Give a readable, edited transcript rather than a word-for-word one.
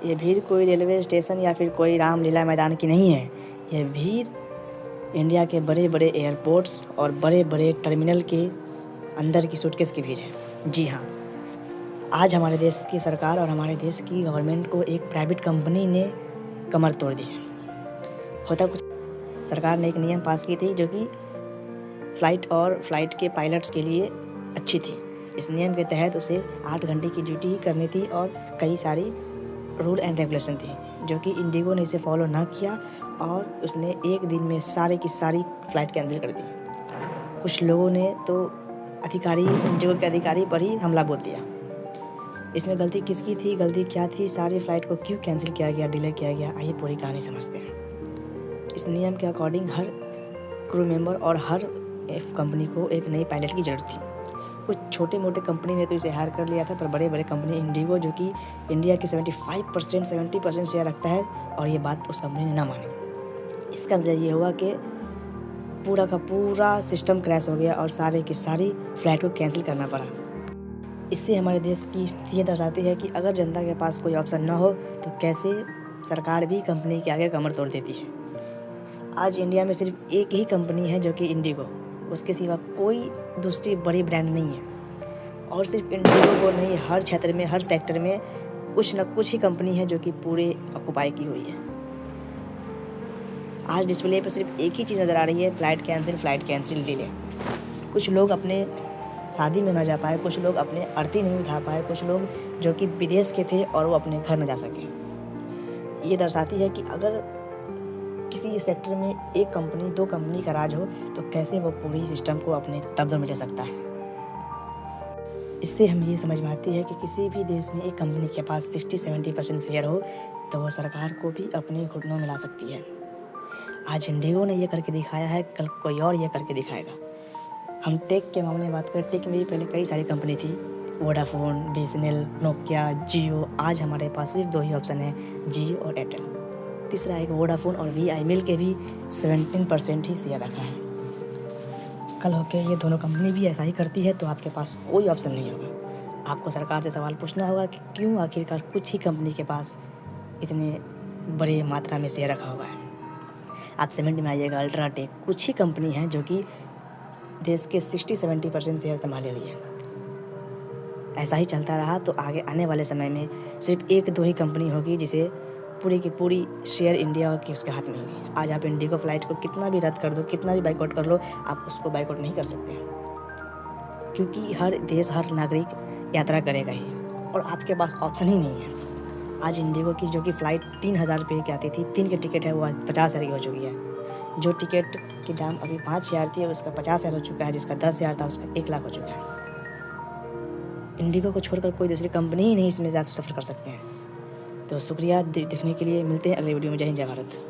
ये भीड़ कोई रेलवे स्टेशन या फिर कोई रामलीला मैदान की नहीं है। ये भीड़ इंडिया के बड़े बड़े एयरपोर्ट्स और बड़े बड़े टर्मिनल के अंदर की सूटकेस की भीड़ है। जी हाँ, आज हमारे देश की सरकार और हमारे देश की गवर्नमेंट को एक प्राइवेट कंपनी ने कमर तोड़ दी है। होता कुछ, सरकार ने एक नियम पास की थी जो कि फ़्लाइट के पायलट्स के लिए अच्छी थी। इस नियम के तहत उसे 8 घंटे की ड्यूटी ही करनी थी और कई सारी रूल एंड रेगुलेशन थी जो कि इंडिगो ने इसे फॉलो ना किया और उसने एक दिन में सारी की सारी फ़्लाइट कैंसिल कर दी। कुछ लोगों ने तो इंडिगो के अधिकारी पर ही हमला बोल दिया। इसमें गलती किसकी थी, गलती क्या थी, सारी फ़्लाइट को क्यों कैंसिल किया गया, डिले किया गया, आइए पूरी कहानी समझते हैं। इस नियम के अकॉर्डिंग हर क्रू मेंबर और हर कंपनी को एक नई पायलट की ज़रूरत थी। कुछ छोटे मोटे कंपनी ने तो इसे हायर कर लिया था, पर बड़े बड़े कंपनी इंडिगो जो कि इंडिया की 70% शेयर रखता है और ये बात उस कंपनी ने ना मानी। इसका नतीजा ये हुआ कि पूरा का पूरा सिस्टम क्रैश हो गया और सारे की सारी फ़्लाइट को कैंसिल करना पड़ा। इससे हमारे देश की स्थिति ये दर्शाती है कि अगर जनता के पास कोई ऑप्शन ना हो तो कैसे सरकार भी कंपनी के आगे कमर तोड़ देती है। आज इंडिया में सिर्फ एक ही कंपनी है जो कि इंडिगो, उसके सिवा कोई दूसरी बड़ी ब्रांड नहीं है। और सिर्फ इंडिगो को नहीं, हर क्षेत्र में, हर सेक्टर में कुछ न कुछ ही कंपनी है जो कि पूरे ऑक्यूपाई की हुई है। आज डिस्प्ले पर सिर्फ एक ही चीज़ नज़र आ रही है, फ़्लाइट कैंसिल डिले। कुछ लोग अपने शादी में ना जा पाए, कुछ लोग अपने आरती नहीं उठा पाए, कुछ लोग जो कि विदेश के थे और वो अपने घर न जा सके। ये दर्शाती है कि अगर किसी सेक्टर में एक कंपनी, 2 कंपनी का राज हो तो कैसे वो पूरी सिस्टम को अपने तब्दो में ले सकता है। इससे हमें ये समझ में आती है कि किसी भी देश में एक कंपनी के पास 60-70% शेयर हो तो वो सरकार को भी अपने घुटनों में ला सकती है। आज इंडिगो ने ये करके दिखाया है, कल कोई और ये करके दिखाएगा। हम टेक के मामले में बात करते हैं कि मेरी पहले कई सारी कंपनी थी, वोडाफोन, बीएसएनएल, नोकिया, जियो। आज हमारे पास सिर्फ 2 ही ऑप्शन हैं, जियो और एयरटेल। तीसरा एक वोडाफोन और वीआई मिल के भी 17% ही शेयर रखा है। कल होके ये दोनों कंपनी भी ऐसा ही करती है तो आपके पास कोई ऑप्शन नहीं होगा। आपको सरकार से सवाल पूछना होगा कि क्यों आखिरकार कुछ ही कंपनी के पास इतने बड़े मात्रा में शेयर रखा हुआ है। आप सीमेंट में आइएगा, अल्ट्राटेक, कुछ ही कंपनी हैं जो कि देश के 60-70% शेयर संभाले हुई है। ऐसा ही चलता रहा तो आगे आने वाले समय में सिर्फ 1-2 ही कंपनी होगी जिसे पूरी की पूरी शेयर इंडिया की उसके हाथ में होगी। आज आप इंडिगो फ़्लाइट को कितना भी रद्द कर दो, कितना भी बाइकआउट कर लो, आप उसको बाइकआउट नहीं कर सकते हैं क्योंकि हर देश, हर नागरिक यात्रा करेगा ही और आपके पास ऑप्शन ही नहीं है। आज इंडिगो की जो कि फ़्लाइट 3000 रुपये की आती थी, 3 की टिकट है वो आज 50,000 की हो चुकी है। जो टिकट की दाम अभी 5,000 थी उसका 50,000 हो चुका है, जिसका 10,000 था उसका 1 लाख हो चुका है। इंडिगो को छोड़कर कोई दूसरी कंपनी ही नहीं इसमें आप सफ़र कर सकते हैं। तो शुक्रिया देखने के लिए, मिलते हैं अगले वीडियो में। जय हिंद, जय भारत।